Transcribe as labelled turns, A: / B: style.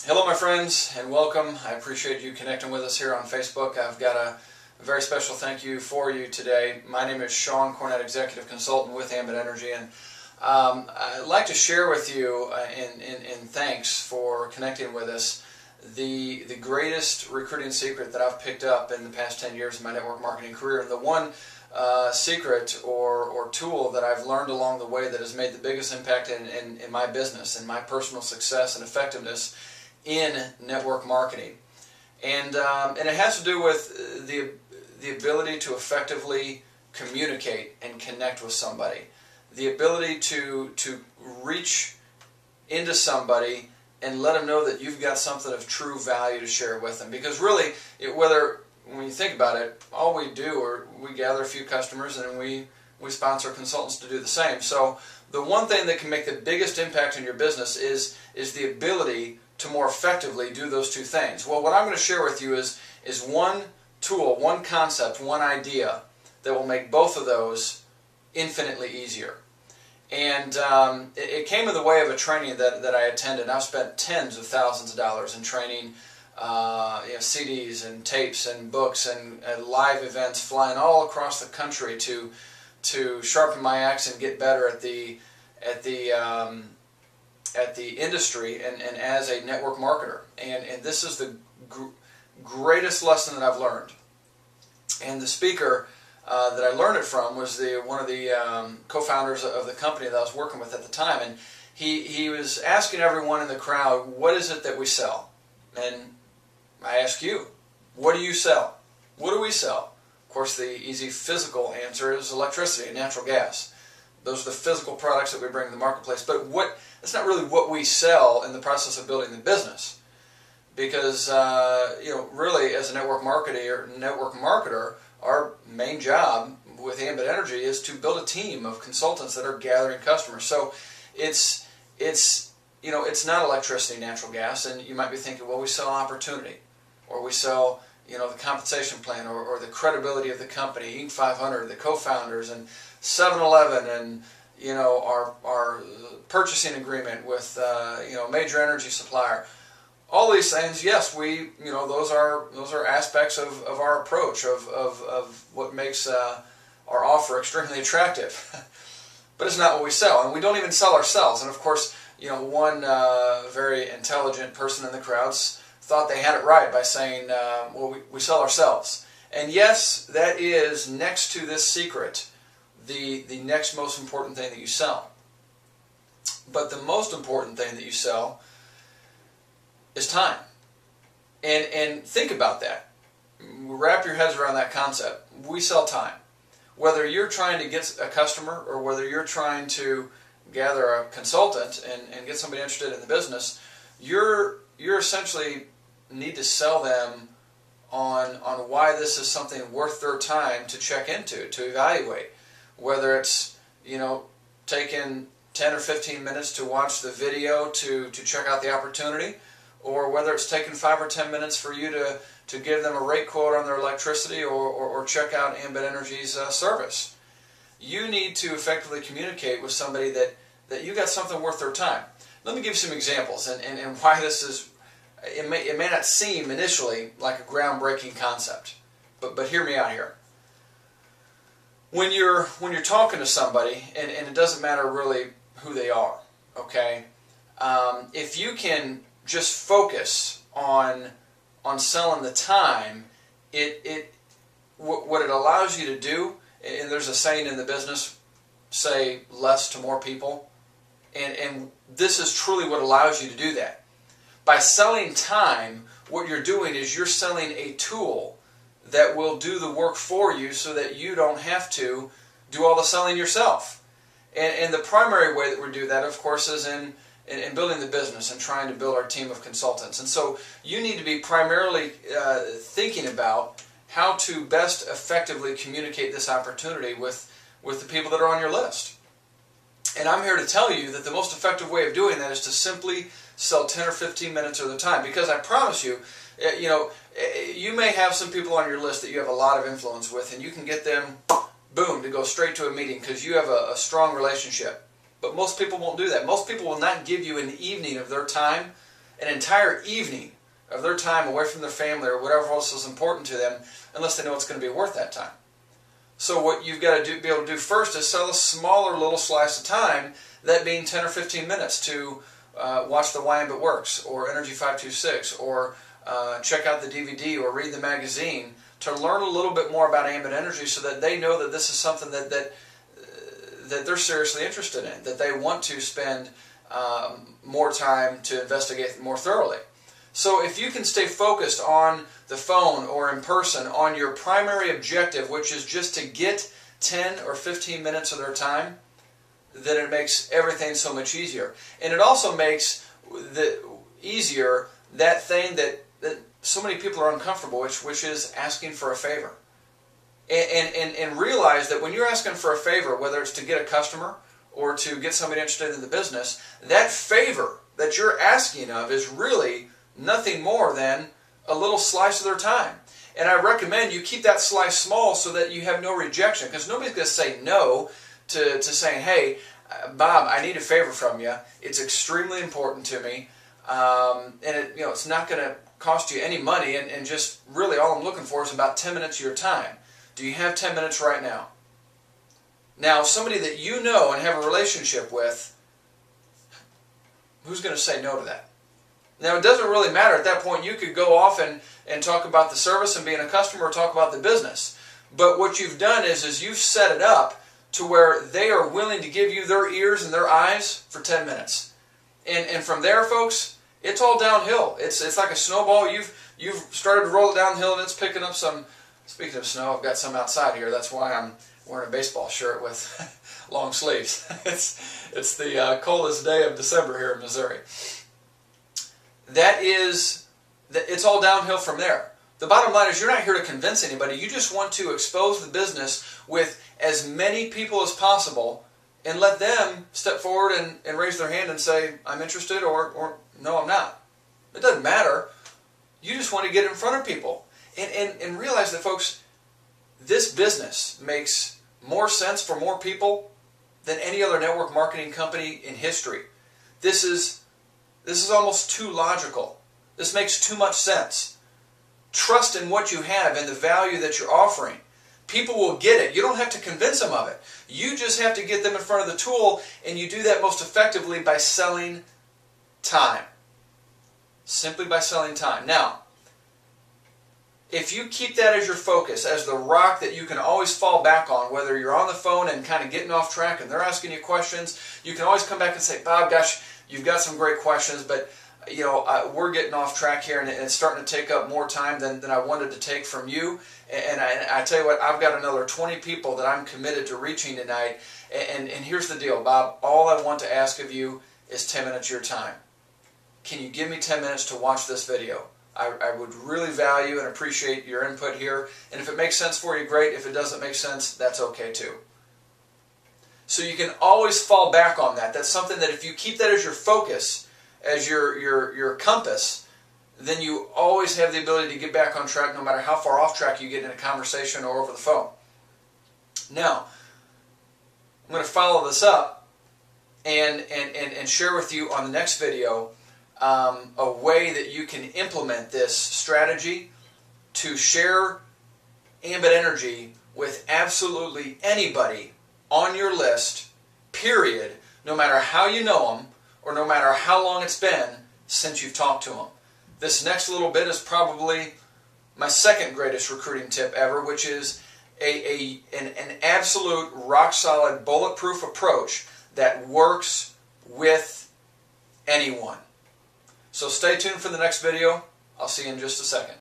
A: Hello my friends and welcome. I appreciate you connecting with us here on Facebook. I've got a very special thank you for you today. My name is Sean Cornett, Executive Consultant with Ambit Energy, and I'd like to share with you in thanks for connecting with us the greatest recruiting secret that I've picked up in the past 10 years of my network marketing career, and the one secret or tool that I've learned along the way that has made the biggest impact in my business and my personal success and effectiveness in network marketing. And it has to do with the ability to effectively communicate and connect with somebody. The ability to reach into somebody and let them know that you've got something of true value to share with them. Because really, when you think about it, all we do is we gather a few customers and we sponsor consultants to do the same. So the one thing that can make the biggest impact in your business is the ability to more effectively do those two things. Well, what I'm going to share with you is one tool, one concept, one idea that will make both of those infinitely easier. And it came in the way of a training that I attended. I've spent tens of thousands of dollars in training, CDs and tapes and books and live events, flying all across the country to sharpen my axe and get better at the industry and as a network marketer. And this is the greatest lesson that I've learned. And the speaker that I learned it from was one of the co-founders of the company that I was working with at the time. And he was asking everyone in the crowd, what is it that we sell? And I ask you, what do you sell? What do we sell? Of course, the easy physical answer is electricity and natural gas. Those are the physical products that we bring to the marketplace. But it's not really what we sell in the process of building the business. Because, really, as a network marketer, our main job with Ambit Energy is to build a team of consultants that are gathering customers. So it's not electricity, natural gas, and you might be thinking, well, we sell opportunity, or we sell, the compensation plan, or the credibility of the company, Inc. 500, the co-founders, and 7-Eleven, and our purchasing agreement with a major energy supplier. All these things, yes, those are aspects of our approach of what makes our offer extremely attractive. But it's not what we sell, and we don't even sell ourselves. And of course, one very intelligent person in the crowds thought they had it right by saying, well, we sell ourselves. And yes, that is, next to this secret, the next most important thing that you sell. But the most important thing that you sell is time. And think about that. Wrap your heads around that concept. We sell time. Whether you're trying to get a customer or whether you're trying to gather a consultant and get somebody interested in the business, you're essentially need to sell them on why this is something worth their time to check into, to evaluate. Whether it's, taking 10 or 15 minutes to watch the video to check out the opportunity, or whether it's taking 5 or 10 minutes for you to give them a rate quote on their electricity or check out Ambit Energy's service. You need to effectively communicate with somebody that you got something worth their time. Let me give you some examples and why this is. It may not seem initially like a groundbreaking concept, but hear me out here. When you're talking to somebody, and it doesn't matter really who they are, okay? If you can just focus on selling the time, what it allows you to do, and there's a saying in the business, say less to more people, and this is truly what allows you to do that. By selling time, what you're doing is you're selling a tool that will do the work for you so that you don't have to do all the selling yourself. And the primary way that we do that, of course, is in building the business and trying to build our team of consultants. And so you need to be primarily thinking about how to best effectively communicate this opportunity with the people that are on your list. And I'm here to tell you that the most effective way of doing that is to simply sell 10 or 15 minutes of the time. Because I promise you, you may have some people on your list that you have a lot of influence with, and you can get them, boom, to go straight to a meeting because you have a strong relationship. But most people won't do that. Most people will not give you an evening of their time an entire evening of their time away from their family or whatever else is important to them unless they know it's going to be worth that time. So what you've got to be able to do first is sell a smaller little slice of time, that being 10 or 15 minutes to watch the Why Ambit Works or Energy 526 or check out the DVD or read the magazine to learn a little bit more about ambit energy so that they know that this is something that they're seriously interested in, that they want to spend more time to investigate more thoroughly. So if you can stay focused on the phone or in person on your primary objective, which is just to get 10 or 15 minutes of their time, then it makes everything so much easier. And it also makes easier that thing that so many people are uncomfortable with, which is asking for a favor. And realize that when you're asking for a favor, whether it's to get a customer or to get somebody interested in the business, that favor that you're asking of is really nothing more than a little slice of their time. And I recommend you keep that slice small so that you have no rejection, because nobody's going to say no to saying, hey, Bob, I need a favor from you. It's extremely important to me, and it's not going to cost you any money, and just really all I'm looking for is about 10 minutes of your time. Do you have 10 minutes right now? Now, somebody that you know and have a relationship with, who's going to say no to that? Now, it doesn't really matter. At that point, you could go off and talk about the service and being a customer or talk about the business. But what you've done is you've set it up to where they are willing to give you their ears and their eyes for 10 minutes. And from there, folks, it's all downhill. It's like a snowball. You've started to roll it downhill, and it's picking up some. Speaking of snow, I've got some outside here. That's why I'm wearing a baseball shirt with long sleeves. It's the coldest day of December here in Missouri. It's all downhill from there. The bottom line is you're not here to convince anybody. You just want to expose the business with as many people as possible and let them step forward and raise their hand and say, I'm interested, or no, I'm not. It doesn't matter. You just want to get in front of people. And realize that, folks, this business makes more sense for more people than any other network marketing company in history. This is almost too logical. This makes too much sense. Trust in what you have and the value that you're offering. People will get it. You don't have to convince them of it. You just have to get them in front of the tool, and you do that most effectively by selling time. Simply by selling time. Now, if you keep that as your focus, as the rock that you can always fall back on, whether you're on the phone and kind of getting off track and they're asking you questions, you can always come back and say, Bob, gosh, you've got some great questions, but we're getting off track here, and it's starting to take up more time than I wanted to take from you. And I tell you what, I've got another 20 people that I'm committed to reaching tonight. And here's the deal, Bob. All I want to ask of you is 10 minutes of your time. Can you give me 10 minutes to watch this video? I would really value and appreciate your input here. And if it makes sense for you, great. If it doesn't make sense, that's okay too. So you can always fall back on that. That's something that if you keep that as your focus, as your compass, then you always have the ability to get back on track no matter how far off track you get in a conversation or over the phone. Now, I'm going to follow this up and share with you on the next video a way that you can implement this strategy to share Ambit energy with absolutely anybody on your list, period, no matter how you know them or no matter how long it's been since you've talked to them. This next little bit is probably my second greatest recruiting tip ever, which is an absolute rock-solid, bulletproof approach that works with anyone. So stay tuned for the next video. I'll see you in just a second.